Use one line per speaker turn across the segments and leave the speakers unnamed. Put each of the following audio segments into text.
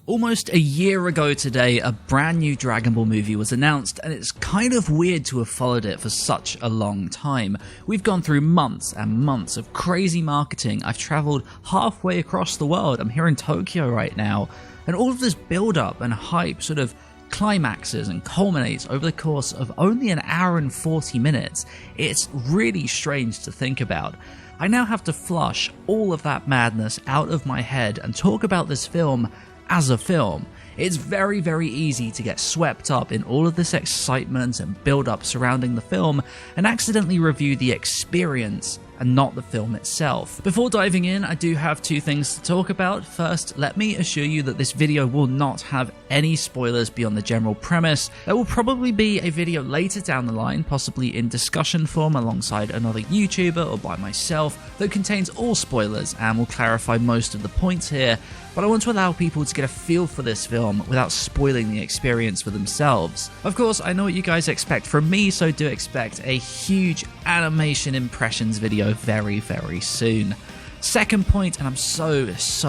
Almost a year ago today, a brand new Dragon Ball movie was announced, and it's kind of weird to have followed it for such a long time. We've gone through months and months of crazy marketing. I've travelled halfway across the world. I'm here in Tokyo right now. And all of this build-up and hype sort of climaxes and culminates over the course of only an hour and 40 minutes. It's really strange to think about. I now have to flush all of that madness out of my head and talk about this film as a film. It's very, very easy to get swept up in all of this excitement and build-up surrounding the film and accidentally review the experience and not the film itself. Before diving in, I do have two things to talk about. First, let me assure you that this video will not have any spoilers beyond the general premise. There will probably be a video later down the line, possibly in discussion form alongside another YouTuber or by myself, that contains all spoilers and will clarify most of the points here, but I want to allow people to get a feel for this film without spoiling the experience for themselves. Of course, I know what you guys expect from me, so do expect a huge animation impressions video very, very soon. Second point, and I'm so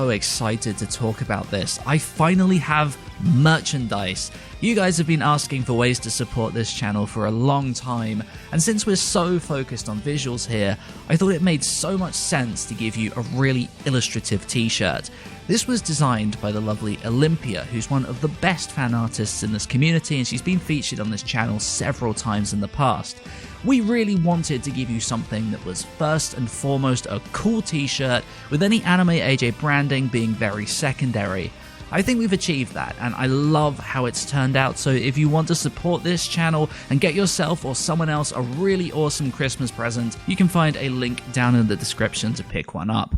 excited to talk about this, I finally have merchandise. You guys have been asking for ways to support this channel for a long time, and since we're so focused on visuals here, I thought it made so much sense to give you a really illustrative t-shirt. This was designed by the lovely Olympia, who's one of the best fan artists in this community, and she's been featured on this channel several times in the past. We really wanted to give you something that was first and foremost a cool t-shirt, with any Anime AJ branding being very secondary. I think we've achieved that, and I love how it's turned out, so if you want to support this channel and get yourself or someone else a really awesome Christmas present, you can find a link down in the description to pick one up.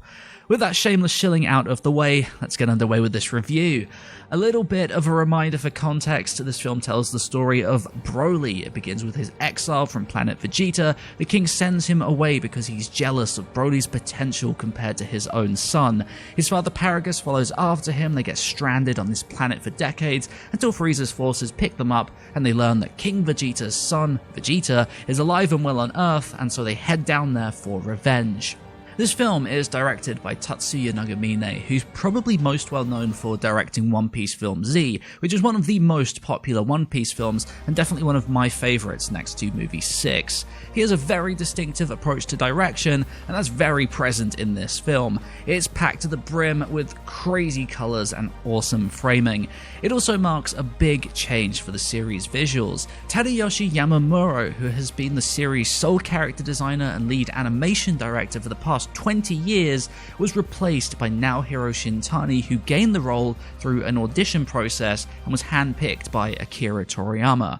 With that shameless shilling out of the way, let's get underway with this review. A little bit of a reminder for context, this film tells the story of Broly. It begins with his exile from planet Vegeta. The king sends him away because he's jealous of Broly's potential compared to his own son. His father Paragus follows after him. They get stranded on this planet for decades until Frieza's forces pick them up and they learn that King Vegeta's son, Vegeta, is alive and well on Earth, and so they head down there for revenge. This film is directed by Tatsuya Nagamine, who's probably most well known for directing One Piece film Z, which is one of the most popular One Piece films and definitely one of my favourites next to movie 6. He has a very distinctive approach to direction, and that's very present in this film. It's packed to the brim with crazy colours and awesome framing. It also marks a big change for the series' visuals. Tadayoshi Yamamuro, who has been the series' sole character designer and lead animation director for the past 20 years, was replaced by Naohiro Shintani, who gained the role through an audition process and was handpicked by Akira Toriyama.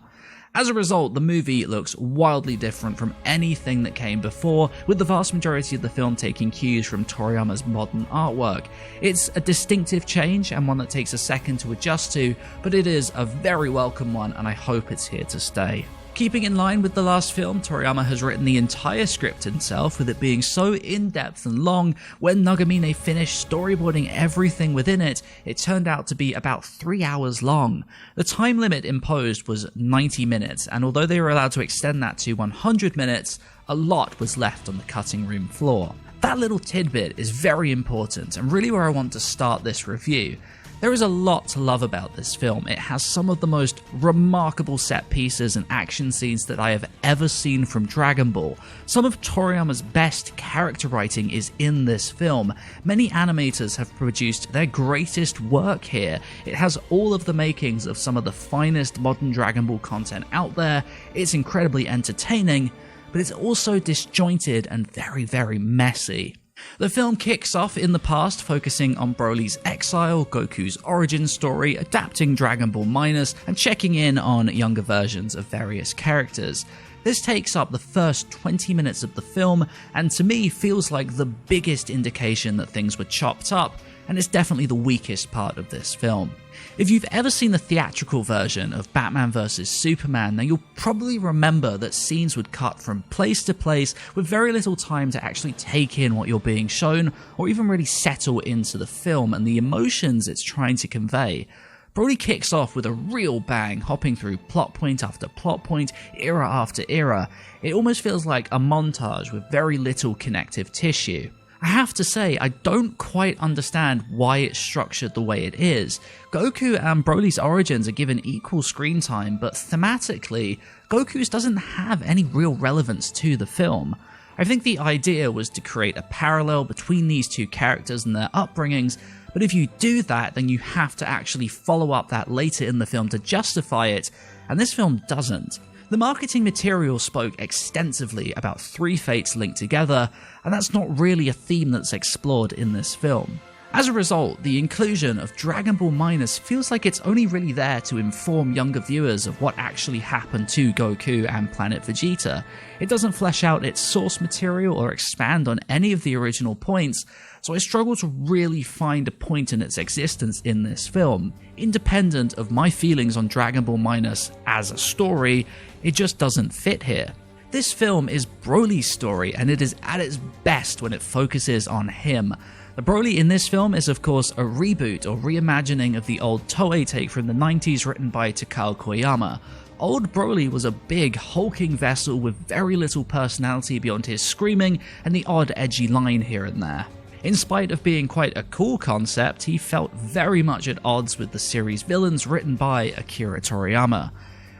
As a result, the movie looks wildly different from anything that came before, with the vast majority of the film taking cues from Toriyama's modern artwork. It's a distinctive change and one that takes a second to adjust to, but it is a very welcome one, and I hope it's here to stay. Keeping in line with the last film, Toriyama has written the entire script himself, with it being so in-depth and long. When Nagamine finished storyboarding everything within it, it turned out to be about 3 hours long. The time limit imposed was 90 minutes, and although they were allowed to extend that to 100 minutes, a lot was left on the cutting room floor. That little tidbit is very important, and really where I want to start this review. There is a lot to love about this film. It has some of the most remarkable set pieces and action scenes that I have ever seen from Dragon Ball. Some of Toriyama's best character writing is in this film. Many animators have produced their greatest work here. It has all of the makings of some of the finest modern Dragon Ball content out there. It's incredibly entertaining, but it's also disjointed and very, very messy. The film kicks off in the past, focusing on Broly's exile, Goku's origin story, adapting Dragon Ball Minus, and checking in on younger versions of various characters. This takes up the first 20 minutes of the film, and to me feels like the biggest indication that things were chopped up, and it's definitely the weakest part of this film. If you've ever seen the theatrical version of Batman vs Superman, then you'll probably remember that scenes would cut from place to place with very little time to actually take in what you're being shown, or even really settle into the film and the emotions it's trying to convey. Broly kicks off with a real bang, hopping through plot point after plot point, era after era. It almost feels like a montage with very little connective tissue. I have to say, I don't quite understand why it's structured the way it is. Goku and Broly's origins are given equal screen time, but thematically, Goku's doesn't have any real relevance to the film. I think the idea was to create a parallel between these two characters and their upbringings, but if you do that, then you have to actually follow up that later in the film to justify it, and this film doesn't. The marketing material spoke extensively about three fates linked together, and that's not really a theme that's explored in this film. As a result, the inclusion of Dragon Ball Minus feels like it's only really there to inform younger viewers of what actually happened to Goku and Planet Vegeta. It doesn't flesh out its source material or expand on any of the original points, so I struggle to really find a point in its existence in this film. Independent of my feelings on Dragon Ball Minus as a story, it just doesn't fit here. This film is Broly's story, and it is at its best when it focuses on him. The Broly in this film is of course a reboot or reimagining of the old Toei take from the 90s written by Takao Koyama. Old Broly was a big, hulking vessel with very little personality beyond his screaming and the odd edgy line here and there. In spite of being quite a cool concept, he felt very much at odds with the series' villains written by Akira Toriyama.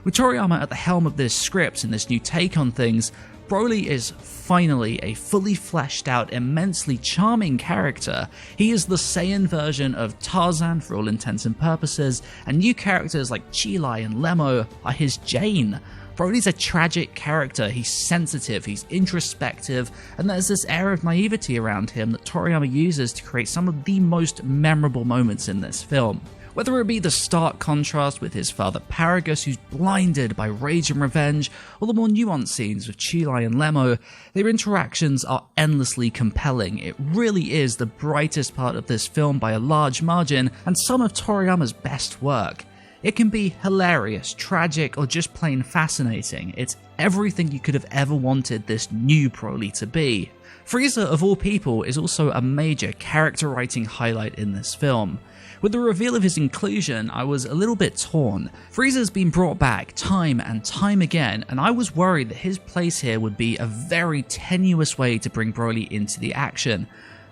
With Toriyama at the helm of this script and this new take on things, Broly is finally a fully fleshed out, immensely charming character. He is the Saiyan version of Tarzan for all intents and purposes, and new characters like Cheelai and Lemo are his Jane. Broly's a tragic character, he's sensitive, he's introspective, and there's this air of naivety around him that Toriyama uses to create some of the most memorable moments in this film. Whether it be the stark contrast with his father Paragus, who's blinded by rage and revenge, or the more nuanced scenes with Cheelai and Lemo, their interactions are endlessly compelling. It really is the brightest part of this film by a large margin, and some of Toriyama's best work. It can be hilarious, tragic, or just plain fascinating. It's everything you could have ever wanted this new Broly to be. Frieza, of all people, is also a major character writing highlight in this film. With the reveal of his inclusion, I was a little bit torn. Frieza's been brought back time and time again, and I was worried that his place here would be a very tenuous way to bring Broly into the action.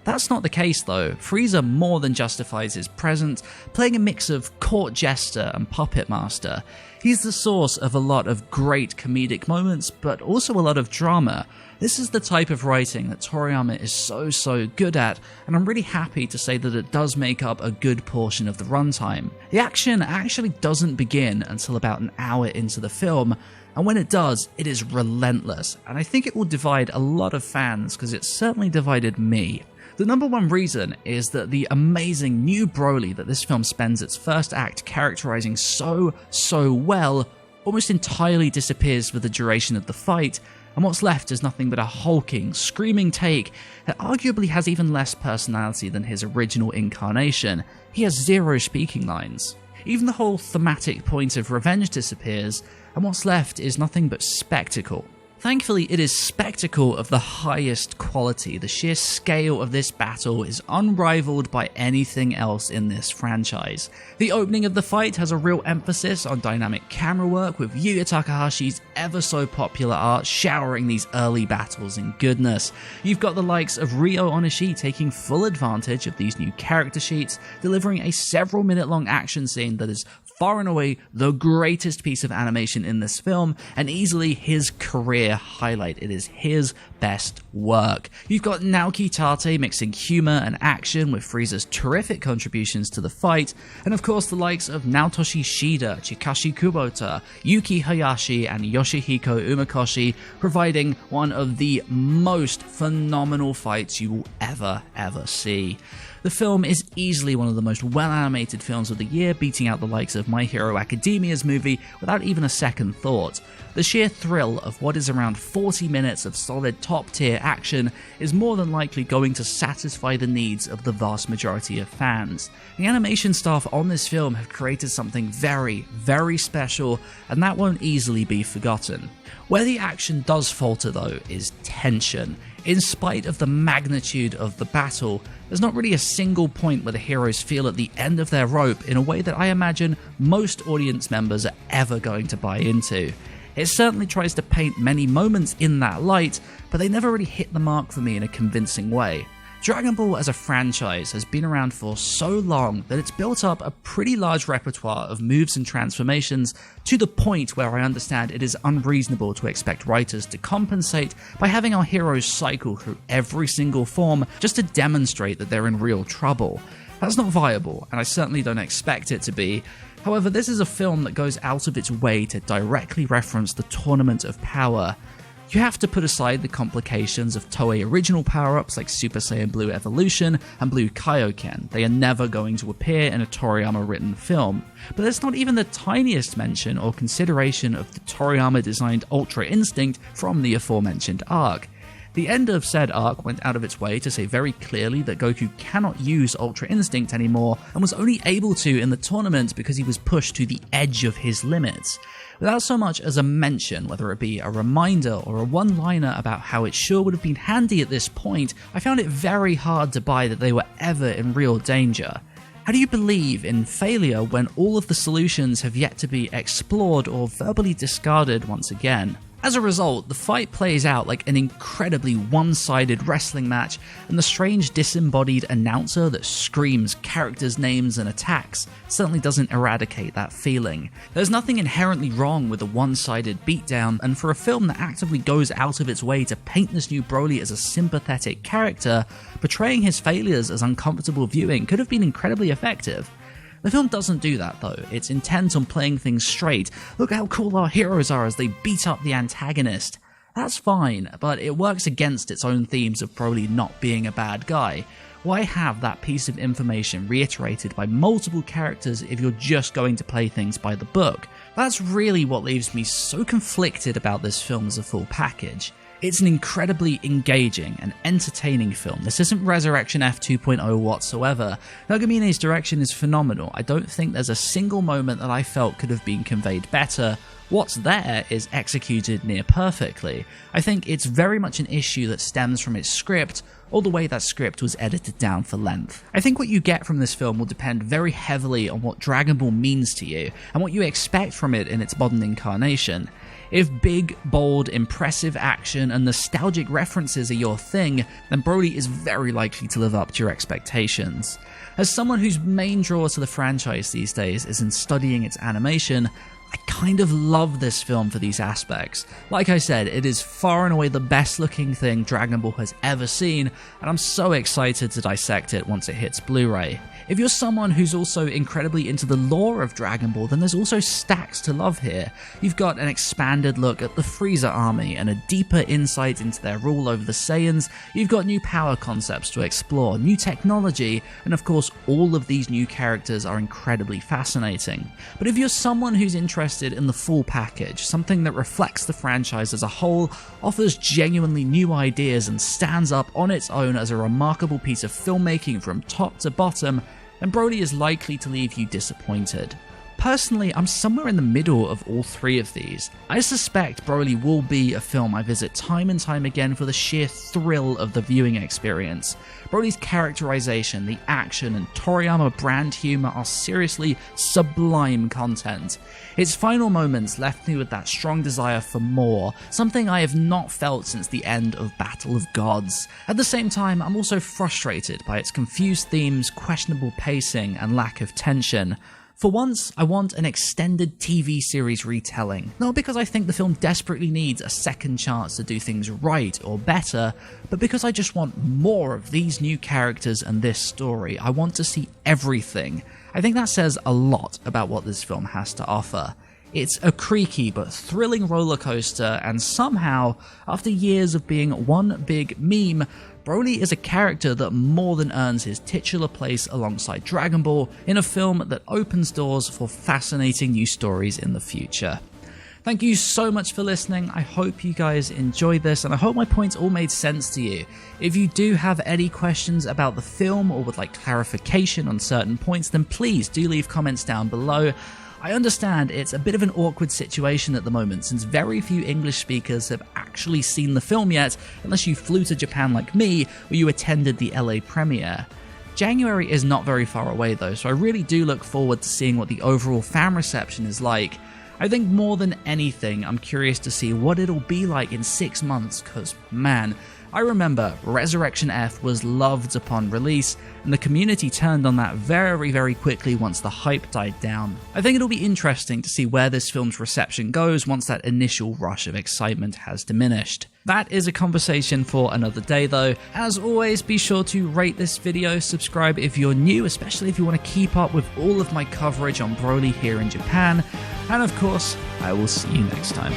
That's not the case though. Frieza more than justifies his presence, playing a mix of court jester and puppet master. He's the source of a lot of great comedic moments, but also a lot of drama. This is the type of writing that Toriyama is so good at, and I'm really happy to say that it does make up a good portion of the runtime. The action actually doesn't begin until about an hour into the film, and when it does, it is relentless, and I think it will divide a lot of fans because it certainly divided me. The number one reason is that the amazing new Broly that this film spends its first act characterizing so well almost entirely disappears for the duration of the fight, and what's left is nothing but a hulking, screaming take that arguably has even less personality than his original incarnation. He has zero speaking lines. Even the whole thematic point of revenge disappears, and what's left is nothing but spectacle. Thankfully, it is spectacle of the highest quality. The sheer scale of this battle is unrivaled by anything else in this franchise. The opening of the fight has a real emphasis on dynamic camera work, with Yuya Takahashi's ever so popular art showering these early battles in goodness. You've got the likes of Ryo Onishi taking full advantage of these new character sheets, delivering a several minute long action scene that is far and away the greatest piece of animation in this film, and easily his career highlight. It is his best work. You've got Naoki Tate mixing humor and action with Frieza's terrific contributions to the fight, and of course the likes of Naotoshi Shida, Chikashi Kubota, Yuki Hayashi, and Yoshihiko Umekoshi providing one of the most phenomenal fights you will ever see. The film is easily one of the most well-animated films of the year, beating out the likes of My Hero Academia's movie without even a second thought. The sheer thrill of what is around 40 minutes of solid top-tier action is more than likely going to satisfy the needs of the vast majority of fans. The animation staff on this film have created something very special, and that won't easily be forgotten. Where the action does falter though is tension. In spite of the magnitude of the battle, there's not really a single point where the heroes feel at the end of their rope in a way that I imagine most audience members are ever going to buy into. It certainly tries to paint many moments in that light, but they never really hit the mark for me in a convincing way. Dragon Ball as a franchise has been around for so long that it's built up a pretty large repertoire of moves and transformations, to the point where I understand it is unreasonable to expect writers to compensate by having our heroes cycle through every single form just to demonstrate that they're in real trouble. That's not viable, and I certainly don't expect it to be. However, this is a film that goes out of its way to directly reference the Tournament of Power. You have to put aside the complications of Toei original power-ups like Super Saiyan Blue Evolution and Blue Kaioken. They are never going to appear in a Toriyama-written film. But there's not even the tiniest mention or consideration of the Toriyama-designed Ultra Instinct from the aforementioned arc. The end of said arc went out of its way to say very clearly that Goku cannot use Ultra Instinct anymore, and was only able to in the tournament because he was pushed to the edge of his limits. Without so much as a mention, whether it be a reminder or a one-liner about how it sure would have been handy at this point, I found it very hard to buy that they were ever in real danger. How do you believe in failure when all of the solutions have yet to be explored or verbally discarded once again? As a result, the fight plays out like an incredibly one-sided wrestling match, and the strange disembodied announcer that screams characters' names and attacks certainly doesn't eradicate that feeling. There's nothing inherently wrong with a one-sided beatdown, and for a film that actively goes out of its way to paint this new Broly as a sympathetic character, portraying his failures as uncomfortable viewing could have been incredibly effective. The film doesn't do that though, it's intent on playing things straight. Look how cool our heroes are as they beat up the antagonist. That's fine, but it works against its own themes of Broly not being a bad guy. Why have that piece of information reiterated by multiple characters if you're just going to play things by the book? That's really what leaves me so conflicted about this film as a full package. It's an incredibly engaging and entertaining film. This isn't Resurrection F 2.0 whatsoever. Nagamine's direction is phenomenal. I don't think there's a single moment that I felt could have been conveyed better. What's there is executed near perfectly. I think it's very much an issue that stems from its script, or the way that script was edited down for length. I think what you get from this film will depend very heavily on what Dragon Ball means to you, and what you expect from it in its modern incarnation. If big, bold, impressive action and nostalgic references are your thing, then Broly is very likely to live up to your expectations. As someone whose main draw to the franchise these days is in studying its animation, I kind of love this film for these aspects. Like I said, it is far and away the best looking thing Dragon Ball has ever seen, and I'm so excited to dissect it once it hits Blu-ray. If you're someone who's also incredibly into the lore of Dragon Ball, then there's also stacks to love here. You've got an expanded look at the Frieza army and a deeper insight into their rule over the Saiyans. You've got new power concepts to explore, new technology, and of course all of these new characters are incredibly fascinating. But if you're someone who's interested in the full package, something that reflects the franchise as a whole, offers genuinely new ideas and stands up on its own as a remarkable piece of filmmaking from top to bottom, then Broly is likely to leave you disappointed. Personally, I'm somewhere in the middle of all three of these. I suspect Broly will be a film I visit time and time again for the sheer thrill of the viewing experience. Broly's characterization, the action, and Toriyama brand humor are seriously sublime content. Its final moments left me with that strong desire for more, something I have not felt since the end of Battle of Gods. At the same time, I'm also frustrated by its confused themes, questionable pacing, and lack of tension. For once, I want an extended TV series retelling, not because I think the film desperately needs a second chance to do things right or better, but because I just want more of these new characters and this story. I want to see everything. I think that says a lot about what this film has to offer. It's a creaky but thrilling roller coaster, and somehow, after years of being one big meme, Broly is a character that more than earns his titular place alongside Dragon Ball in a film that opens doors for fascinating new stories in the future. Thank you so much for listening. I hope you guys enjoyed this, and I hope my points all made sense to you. If you do have any questions about the film or would like clarification on certain points, then please do leave comments down below. I understand it's a bit of an awkward situation at the moment, since very few English speakers have actually seen the film yet, unless you flew to Japan like me, or you attended the LA premiere. January is not very far away though, so I really do look forward to seeing what the overall fan reception is like. I think more than anything, I'm curious to see what it'll be like in 6 months, cause man, I remember Resurrection F was loved upon release, and the community turned on that very quickly once the hype died down. I think it'll be interesting to see where this film's reception goes once that initial rush of excitement has diminished. That is a conversation for another day though. As always, be sure to rate this video, subscribe if you're new, especially if you want to keep up with all of my coverage on Broly here in Japan, and of course, I will see you next time.